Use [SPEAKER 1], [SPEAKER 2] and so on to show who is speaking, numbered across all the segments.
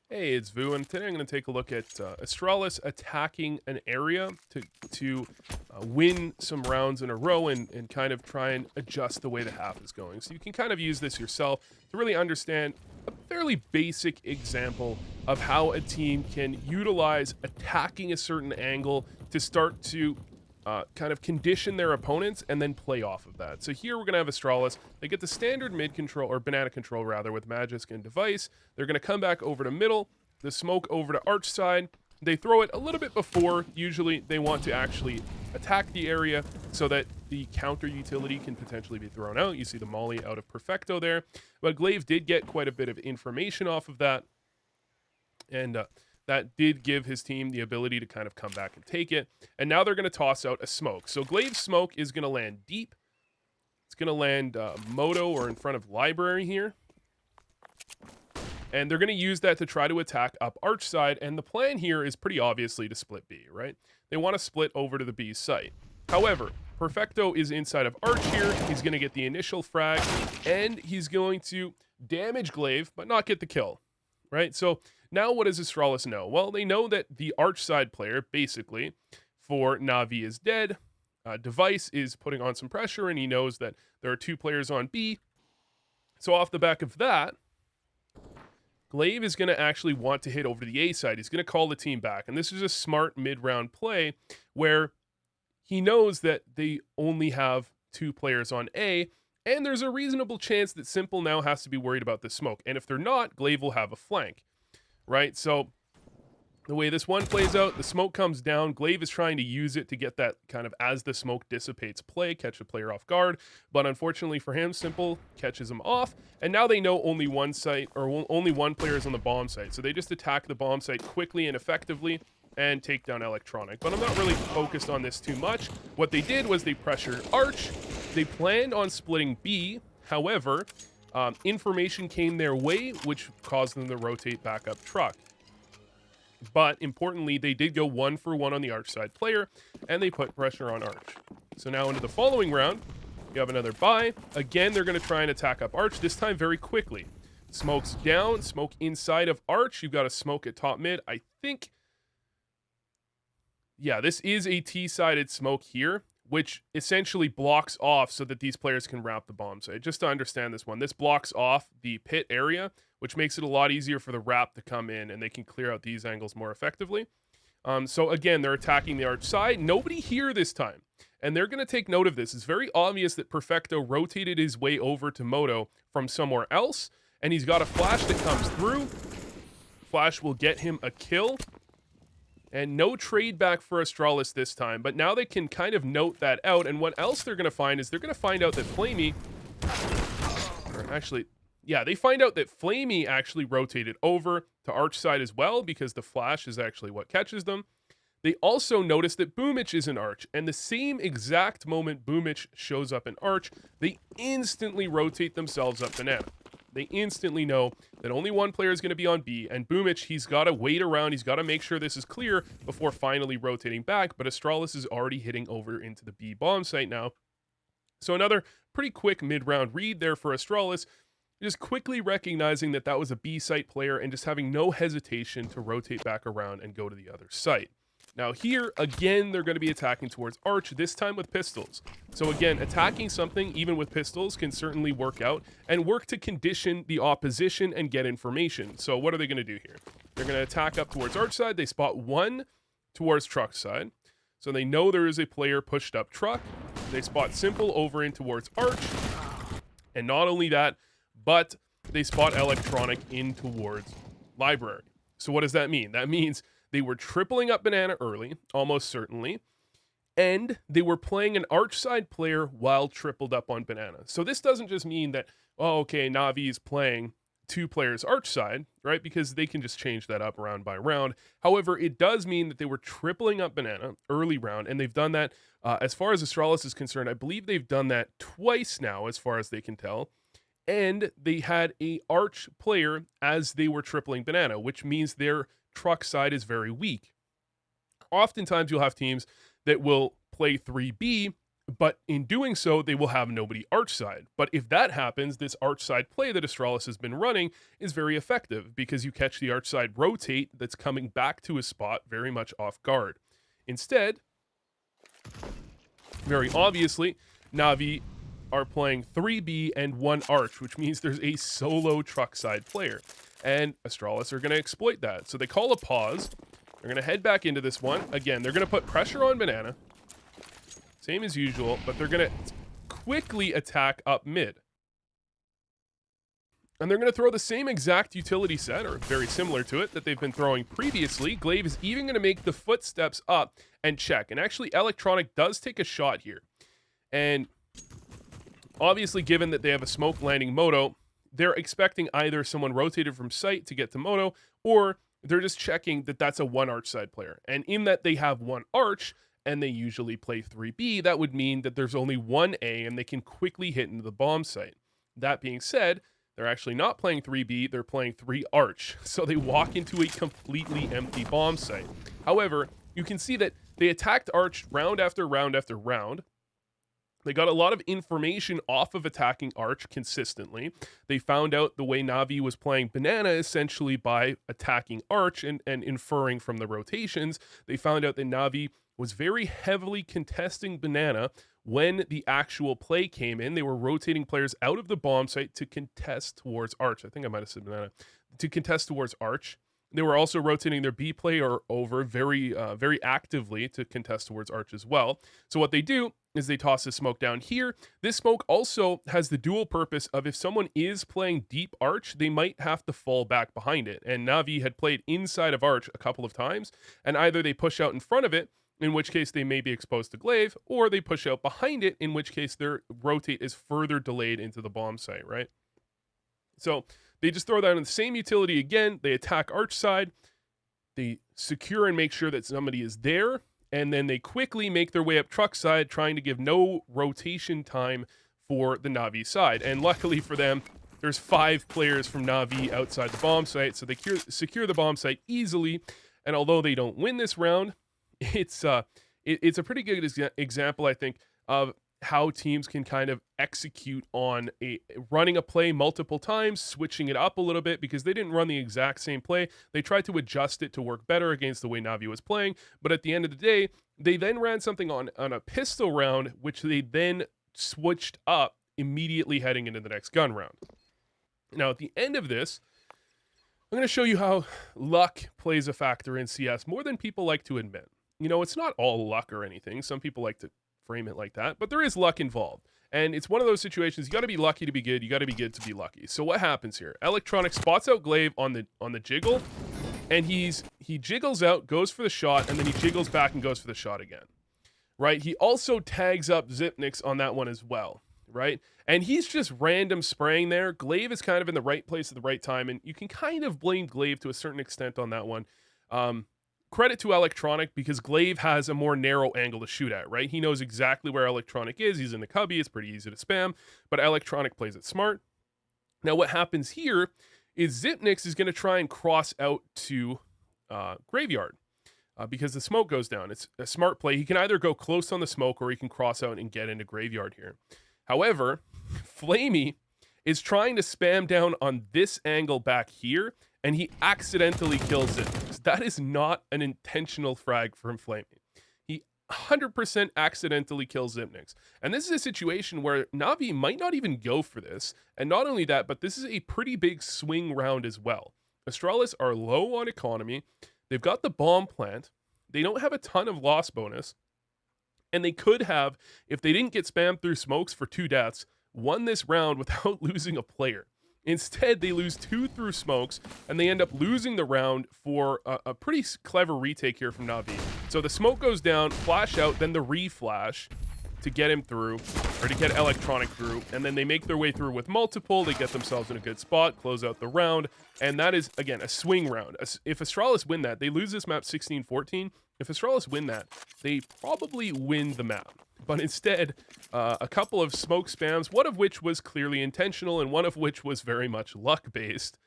[SPEAKER 1] Hey, it's Vu, and today I'm going to take a look at Astralis attacking an area to win some rounds in a row and kind of try and adjust the way the half is going. So you can kind of use this yourself to really understand a fairly basic example of how a team can utilize attacking a certain angle to start to kind of condition their opponents and then play off of that. So here we're going to have Astralis. They get the standard mid control, or banana control rather, with Magisk and Device. They're going to come back over to middle, the smoke over to arch side. They throw it a little bit before. Usually they want to actually attack the area so that the counter utility can potentially be thrown out. You see the molly out of Perfecto there. But Glaive did get quite a bit of information off of that. And that did give his team the ability to kind of come back and take it. And now they're going to toss out a smoke. So Glaive's smoke is going to land deep. It's going to land Moto or in front of library here. And they're going to use that to try to attack up arch side. And the plan here is pretty obviously to split B, right? They want to split over to the B site. However, Perfecto is inside of arch here. He's going to get the initial frag. And he's going to damage Glaive, but not get the kill, right? So now what does Astralis know? Well, they know that the arch side player, basically, for NaVi is dead. Device is putting on some pressure, and he knows that there are two players on B. So off the back of that, Glaive is going to actually want to hit over to the A side. He's going to call the team back. And this is a smart mid-round play where he knows that they only have two players on A, and there's a reasonable chance that Simple now has to be worried about the smoke. And if they're not, Glaive will have a flank, right? So the way this one plays out, the smoke comes down. Glaive is trying to use it to get that kind of as the smoke dissipates play, catch the player off guard. But unfortunately for him, Simple catches him off. And now they know only one site, or only one player is on the bomb site. So they just attack the bomb site quickly and effectively and take down Electronic. But I'm not really focused on this too much. What they did was they pressured Arch. They planned on splitting B. However, information came their way, which caused them to rotate back up truck. But importantly, they did go 1-for-1 on the arch side player, and they put pressure on arch. So now into the following round, you have another buy. Again, they're going to try and attack up arch, this time very quickly. Smoke's down, smoke inside of arch. You've got a smoke at top mid. I think, yeah, this is a T-sided smoke here, which essentially blocks off so that these players can wrap the bomb site. Just to understand this one, this blocks off the pit area, which makes it a lot easier for the wrap to come in, and they can clear out these angles more effectively. So again, they're attacking the arch side. Nobody here this time, and they're going to take note of this. It's very obvious that Perfecto rotated his way over to Moto from somewhere else, and he's got a flash that comes through. Flash will get him a kill. And no trade back for Astralis this time, but now they can kind of note that out. And what else they're going to find is they're going to find out that Flamey, or actually, yeah, they find out that Flamey actually rotated over to arch side as well, because the flash is actually what catches them. They also notice that Boomich is in arch, and the same exact moment Boomich shows up in arch, they instantly rotate themselves up banana. They instantly know that only one player is going to be on B, and Boomich, he's got to wait around, he's got to make sure this is clear before finally rotating back, but Astralis is already hitting over into the B bomb site now. So another pretty quick mid-round read there for Astralis, just quickly recognizing that that was a B site player and just having no hesitation to rotate back around and go to the other site. Now here, again, they're going to be attacking towards arch, this time with pistols. So again, attacking something, even with pistols, can certainly work out and work to condition the opposition and get information. So what are they going to do here? They're going to attack up towards arch side. They spot one towards truck side. So they know there is a player pushed up truck. They spot Simple over in towards arch. And not only that, but they spot Electronic in towards library. So what does that mean? That means they were tripling up banana early, almost certainly, and they were playing an arch side player while tripled up on banana. So this doesn't just mean that, oh, okay, NaVi is playing two players arch side, right? Because they can just change that up round by round. However, it does mean that they were tripling up banana early round, and they've done that, as far as Astralis is concerned, I believe they've done that twice now, as far as they can tell. And they had a arch player as they were tripling banana, which means their truck side is very weak. Oftentimes you'll have teams that will play 3B But in doing so, they will have nobody arch side. But if that happens, this arch side play that Astralis has been running is very effective because you catch the arch side rotate that's coming back to his spot very much off guard. Instead, very obviously, NaVi are playing 3B and 1 arch, which means there's a solo truck side player. And Astralis are going to exploit that. So they call a pause. They're going to head back into this one. Again, they're going to put pressure on Banana. Same as usual, but they're going to quickly attack up mid. And they're going to throw the same exact utility set, or very similar to it, that they've been throwing previously. Glaive is even going to make the footsteps up and check. And actually, Electronic does take a shot here. And obviously, given that they have a smoke landing Moto, they're expecting either someone rotated from site to get to Moto, or they're just checking that that's a 1 arch side player. And in that they have 1 arch, and they usually play 3B, that would mean that there's only 1A and they can quickly hit into the bomb site. That being said, they're actually not playing 3B, they're playing 3 arch. So they walk into a completely empty bomb site. However, you can see that they attacked arch round after round after round. They got a lot of information off of attacking arch consistently. They found out the way NaVi was playing Banana essentially by attacking arch and inferring from the rotations. They found out that NaVi was very heavily contesting Banana when the actual play came in. They were rotating players out of the bomb site to contest towards arch. I think I might have said Banana. To contest towards arch. They were also rotating their B player over very actively to contest towards arch as well. So what they do is they toss this smoke down here. This smoke also has the dual purpose of if someone is playing deep arch, they might have to fall back behind it. And NaVi had played inside of arch a couple of times, and either they push out in front of it, in which case they may be exposed to glaive, or they push out behind it, in which case their rotate is further delayed into the bomb site, right? So they just throw that in the same utility again. They attack arch side. They secure and make sure that somebody is there. And then they quickly make their way up truck side, trying to give no rotation time for the NaVi side. And luckily for them, there's 5 players from NaVi outside the bomb site. So they secure the bomb site easily. And although they don't win this round, it's a pretty good example, I think, of how teams can kind of execute on running a play multiple times, switching it up a little bit, because they didn't run the exact same play. They tried to adjust it to work better against the way NaVi was playing. But at the end of the day, they then ran something on a pistol round, which they then switched up immediately heading into the next gun round. Now, at the end of this, I'm going to show you how luck plays a factor in CS more than people like to admit. You know, it's not all luck or anything. Some people like to frame it like that, but there is luck involved. And it's one of those situations, you got to be lucky to be good, you got to be good to be lucky. So what happens here? Electronic spots out Glaive on the jiggle, and he jiggles out, goes for the shot, and then he jiggles back and goes for the shot again. Right? He also tags up Zipnix on that one as well, right? And he's just random spraying there. Glaive is kind of in the right place at the right time, and you can kind of blame Glaive to a certain extent on that one. Credit to Electronic, because Glaive has a more narrow angle to shoot at, right? He knows exactly where Electronic is. He's in the cubby. It's pretty easy to spam, but Electronic plays it smart. Now, what happens here is Zipnix is going to try and cross out to Graveyard because the smoke goes down. It's a smart play. He can either go close on the smoke or he can cross out and get into Graveyard here. However, Flamey is trying to spam down on this angle back here, and he accidentally kills it. That is not an intentional frag from Flamey. He 100% accidentally kills Zipnix. And this is a situation where NaVi might not even go for this. And not only that, but this is a pretty big swing round as well. Astralis are low on economy. They've got the bomb plant. They don't have a ton of loss bonus. And they could have, if they didn't get spammed through smokes for 2 deaths, won this round without losing a player. Instead, they lose 2 through smokes, and they end up losing the round for a pretty clever retake here from NaVi. So the smoke goes down, flash out, then the re-flash to get him through, or to get Electronic through, and then they make their way through with multiple. They get themselves in a good spot, close out the round, and that is, again, a swing round. If Astralis win that, they lose this map 16-14. If Astralis win that, they probably win the map. But instead, a couple of smoke spams, one of which was clearly intentional and one of which was very much luck-based,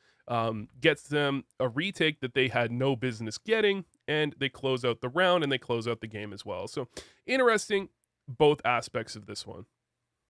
[SPEAKER 1] gets them a retake that they had no business getting, and they close out the round and they close out the game as well. So, interesting. both aspects of this one.